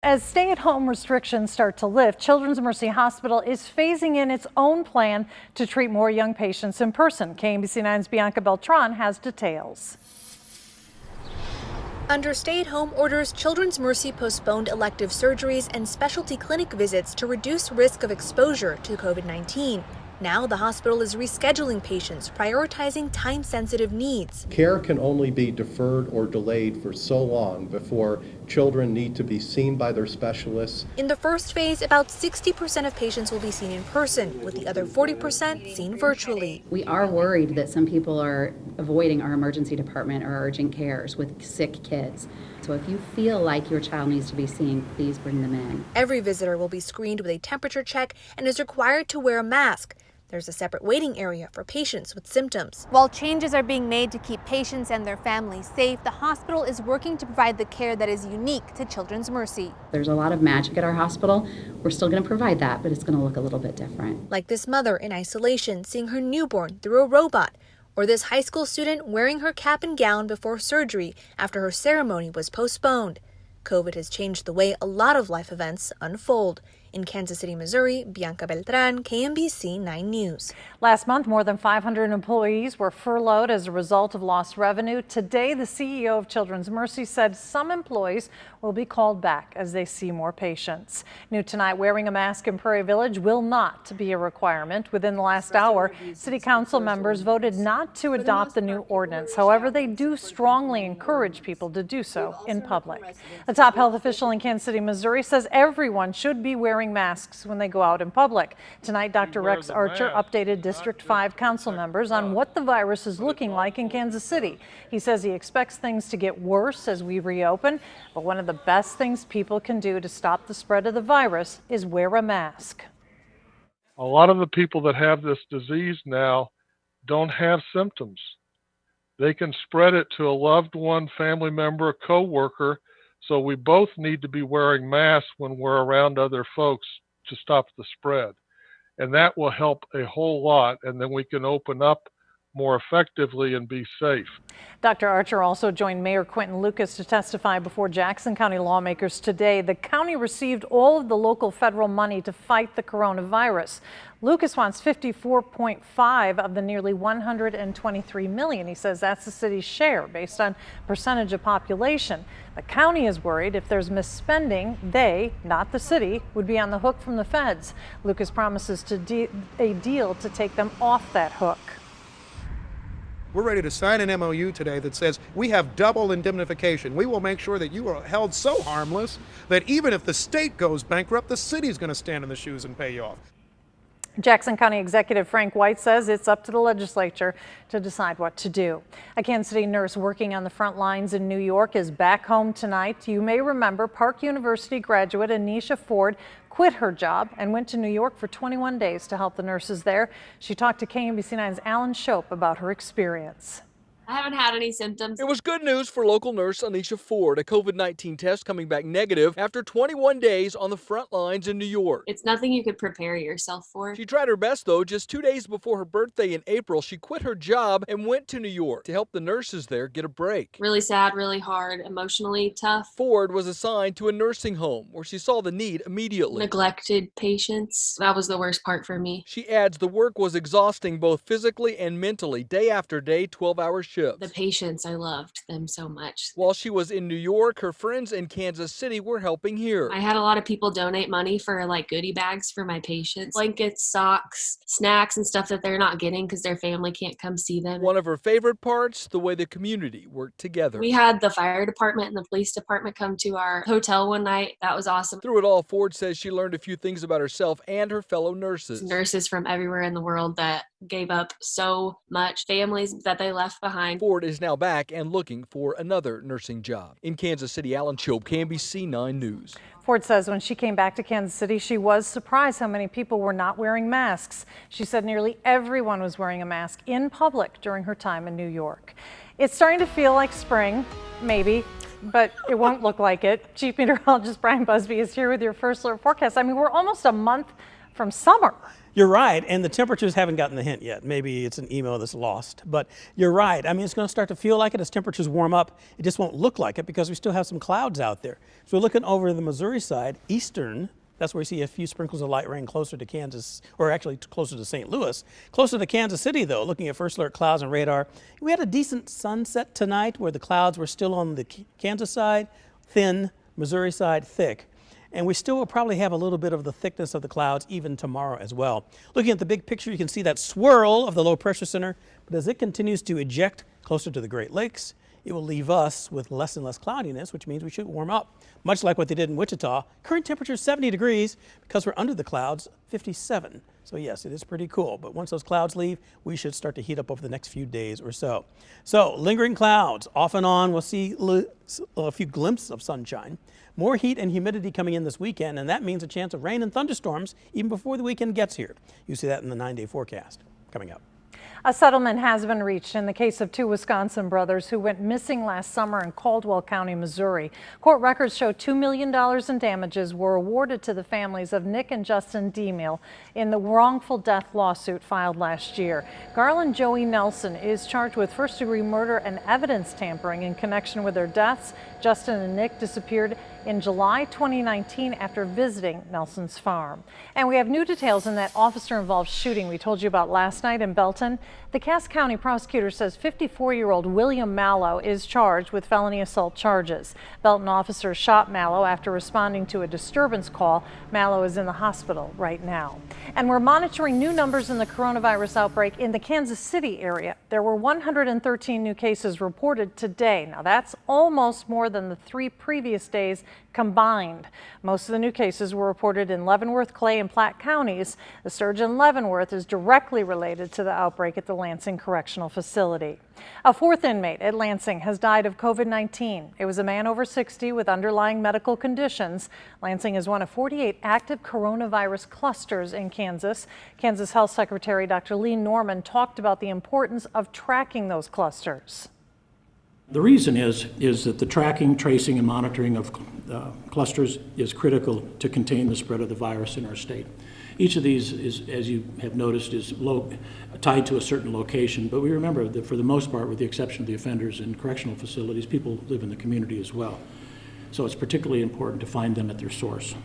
As stay-at-home restrictions start to lift, Children's Mercy Hospital is phasing in its own plan to treat more young patients in person. KMBC9's Bianca Beltran has details. Under stay-at-home orders, Children's Mercy postponed elective surgeries and specialty clinic visits to reduce risk of exposure to COVID-19. Now the hospital is rescheduling patients, prioritizing time-sensitive needs. Care can only be deferred or delayed for so long before children need to be seen by their specialists. In the first phase, about 60% of patients will be seen in person, with the other 40% seen virtually. We are worried that some people are avoiding our emergency department or urgent cares with sick kids. So if you feel like your child needs to be seen, please bring them in. Every visitor will be screened with a temperature check and is required to wear a mask. There's a separate waiting area for patients with symptoms. While changes are being made to keep patients and their families safe, the hospital is working to provide the care that is unique to Children's Mercy. There's a lot of magic at our hospital. We're still going to provide that, but it's going to look a little bit different. Like this mother in isolation seeing her newborn through a robot, or this high school student wearing her cap and gown before surgery after her ceremony was postponed. COVID has changed the way a lot of life events unfold. In Kansas City, Missouri, Bianca Beltran, KMBC 9 News. Last month, more than 500 employees were furloughed as a result of lost revenue. Today, the CEO of Children's Mercy said some employees will be called back as they see more patients. New tonight, wearing a mask in Prairie Village will not be a requirement. Within the last hour, City Council members voted not to adopt the new ordinance. However, they do strongly encourage people to do so in public. A top health official in Kansas City, Missouri says everyone should be wearing masks when they go out in public. Tonight, Dr. Rex Archer updated District 5 council members on what the virus is looking like in Kansas City. He says he expects things to get worse as we reopen, but one of the best things people can do to stop the spread of the virus is wear a mask. A lot of the people that have this disease now don't have symptoms. They can spread it to a loved one, family member, co-worker. So we both need to be wearing masks when we're around other folks to stop the spread. And that will help a whole lot. And then we can open up more effectively and be safe. Dr. Archer also joined Mayor Quentin Lucas to testify before Jackson County lawmakers today. The county received all of the local federal money to fight the coronavirus. Lucas wants 54.5 of the nearly 123 million. He says that's the city's share based on percentage of population. The county is worried if there's misspending, they, not the city, would be on the hook from the feds. Lucas promises a deal to take them off that hook. We're ready to sign an MOU today that says we have double indemnification. We will make sure that you are held so harmless that even if the state goes bankrupt, the city's going to stand in the shoes and pay you off. Jackson County Executive Frank White says it's up to the legislature to decide what to do. A Kansas City nurse working on the front lines in New York is back home tonight. You may remember Park University graduate Anisha Ford quit her job and went to New York for 21 days to help the nurses there. She talked to KMBC9's Alan Shope about her experience. I haven't had any symptoms. It was good news for local nurse Anisha Ford, a COVID-19 test coming back negative after 21 days on the front lines in New York. It's nothing you could prepare yourself for. She tried her best, though. Just 2 days before her birthday in April, she quit her job and went to New York to help the nurses there get a break. Really sad, really hard, emotionally tough. Ford was assigned to a nursing home where she saw the need immediately. Neglected patients. That was the worst part for me. She adds the work was exhausting both physically and mentally, day after day, 12-hour shifts. The patients, I loved them so much. While she was in New York, her friends in Kansas City were helping here. I had a lot of people donate money for like goodie bags for my patients. Blankets, socks, snacks, and stuff that they're not getting because their family can't come see them. One of her favorite parts, the way the community worked together. We had the fire department and the police department come to our hotel one night. That was awesome. Through it all, Ford says she learned a few things about herself and her fellow nurses. Nurses from everywhere in the world that gave up so much, families that they left behind. Ford is now back and looking for another nursing job. In Kansas City, Alan Shope, KMBC 9 News. Ford says when she came back to Kansas City, she was surprised how many people were not wearing masks. She said nearly everyone was wearing a mask in public during her time in New York. It's starting to feel like spring, maybe, but it won't look like it. Chief Meteorologist Brian Busby is here with your first alert forecast. I mean, we're almost a month from summer. You're right, and the temperatures haven't gotten the hint yet. Maybe it's an email that's lost, but you're right. I mean, it's going to start to feel like it as temperatures warm up. It just won't look like it because we still have some clouds out there. So we're looking over the Missouri side, eastern. That's where we see a few sprinkles of light rain closer to Kansas, or actually closer to St. Louis. Closer to Kansas City, though, looking at first alert clouds and radar. We had a decent sunset tonight where the clouds were still on the Kansas side, thin, Missouri side, thick. And we still will probably have a little bit of the thickness of the clouds even tomorrow as well. Looking at the big picture, you can see that swirl of the low pressure center, but as it continues to eject closer to the Great Lakes, it will leave us with less and less cloudiness, which means we should warm up, much like what they did in Wichita. Current temperature is 70 degrees because we're under the clouds, 57. So yes, it is pretty cool, but once those clouds leave, we should start to heat up over the next few days or so. So lingering clouds, off and on, we'll see a few glimpses of sunshine. More heat and humidity coming in this weekend, and that means a chance of rain and thunderstorms even before the weekend gets here. You see that in the 9-day forecast coming up. A settlement has been reached in the case of two Wisconsin brothers who went missing last summer in Caldwell County, Missouri. Court records show $2 million in damages were awarded to the families of Nick and Justin Demille in the wrongful death lawsuit filed last year. Garland Joey Nelson is charged with first-degree murder and evidence tampering in connection with their deaths. Justin and Nick disappeared in July 2019 after visiting Nelson's farm. And we have new details in that officer-involved shooting we told you about last night in Belton. The Cass County prosecutor says 54-year-old William Mallow is charged with felony assault charges. Belton officers shot Mallow after responding to a disturbance call. Mallow is in the hospital right now. And we're monitoring new numbers in the coronavirus outbreak in the Kansas City area. There were 113 new cases reported today. Now that's almost more than the 3 previous days combined. Most of the new cases were reported in Leavenworth, Clay, and Platte counties. The surge in Leavenworth is directly related to the outbreak at the Lansing Correctional Facility. A 4th inmate at Lansing has died of COVID-19. It was a man over 60 with underlying medical conditions. Lansing is one of 48 active coronavirus clusters in Kansas. Kansas Health Secretary Dr. Lee Norman talked about the importance of tracking those clusters. The reason is that the tracking, tracing, and monitoring of clusters is critical to contain the spread of the virus in our state. Each of these is, as you have noticed, is tied to a certain location, but we remember that for the most part, with the exception of the offenders in correctional facilities, people live in the community as well. So it's particularly important to find them at their source.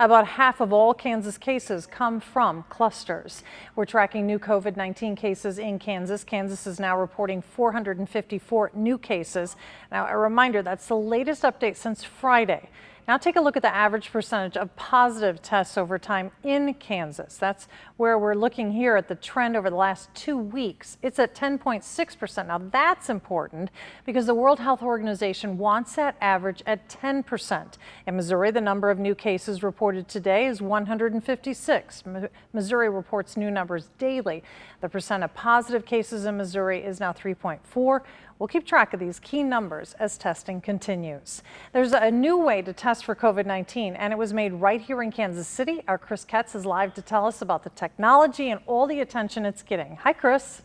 About half of all Kansas cases come from clusters. We're tracking new COVID-19 cases in Kansas. Kansas is now reporting 454 new cases. Now, a reminder, that's the latest update since Friday. Now take a look at the average percentage of positive tests over time in Kansas. That's where we're looking here at the trend over the last 2 weeks. It's at 10.6%. Now that's important because the World Health Organization wants that average at 10%. In Missouri, the number of new cases reported today is 156. Missouri reports new numbers daily. The percent of positive cases in Missouri is now 3.4. We'll keep track of these key numbers as testing continues. There's a new way to test for COVID-19, and it was made right here in Kansas City. Our Chris Ketz is live to tell us about the technology and all the attention it's getting. Hi, Chris.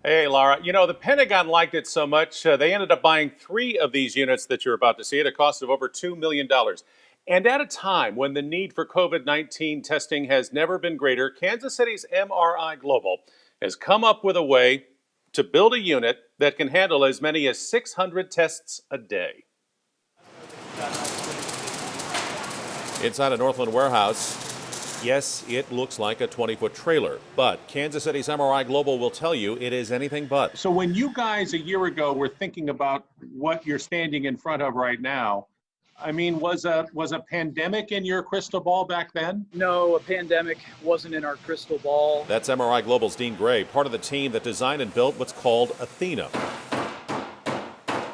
Hey, Laura. You know, the Pentagon liked it so much, they ended up buying 3 of these units that you're about to see at a cost of over $2 million. And at a time when the need for COVID-19 testing has never been greater, Kansas City's MRI Global has come up with a way to build a unit that can handle as many as 600 tests a day. Inside a Northland warehouse, yes, it looks like a 20-foot trailer, but Kansas City's MRI Global will tell you it is anything but. So when you guys a year ago were thinking about what you're standing in front of right now, I mean, was a pandemic in your crystal ball back then? No, a pandemic wasn't in our crystal ball. That's MRI Global's Dean Gray, part of the team that designed and built what's called Athena,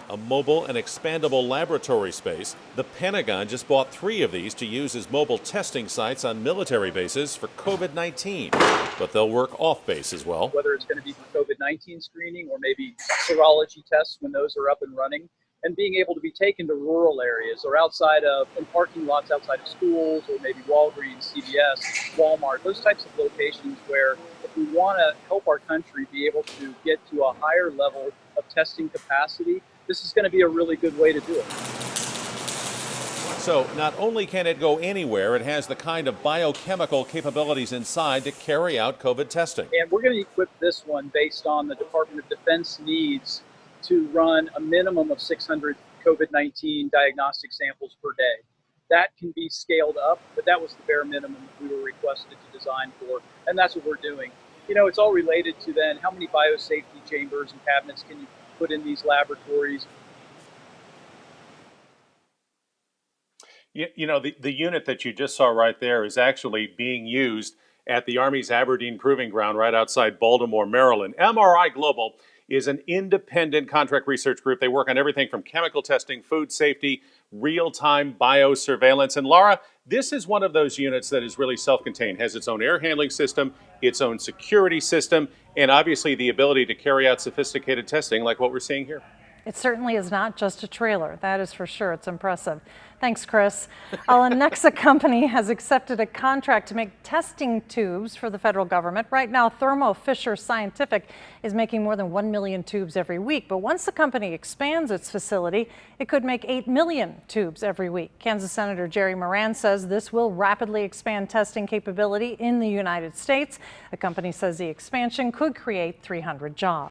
a mobile and expandable laboratory space. The Pentagon just bought 3 of these to use as mobile testing sites on military bases for COVID-19, but they'll work off base as well. Whether it's going to be for COVID-19 screening or maybe serology tests when those are up and running, and being able to be taken to rural areas or outside of, in parking lots outside of schools or maybe Walgreens, CVS, Walmart, those types of locations where if we want to help our country be able to get to a higher level of testing capacity, this is going to be a really good way to do it. So not only can it go anywhere, it has the kind of biochemical capabilities inside to carry out COVID testing. And we're going to equip this one based on the Department of Defense needs to run a minimum of 600 COVID-19 diagnostic samples per day. That can be scaled up, but that was the bare minimum that we were requested to design for, and that's what we're doing. You know, it's all related to then how many biosafety chambers and cabinets can you put in these laboratories. You know, the unit that you just saw right there is actually being used at the Army's Aberdeen Proving Ground right outside Baltimore, Maryland. MRI Global is an independent contract research group. They work on everything from chemical testing, food safety, real-time biosurveillance. And Laura, this is one of those units that is really self-contained, has its own air handling system, its own security system, and obviously the ability to carry out sophisticated testing like what we're seeing here. It certainly is not just a trailer, that is for sure. It's impressive. Thanks, Chris. A Lenexa company has accepted a contract to make testing tubes for the federal government. Right now, Thermo Fisher Scientific is making more than 1 million tubes every week. But once the company expands its facility, it could make 8 million tubes every week. Kansas Senator Jerry Moran says this will rapidly expand testing capability in the United States. The company says the expansion could create 300 jobs.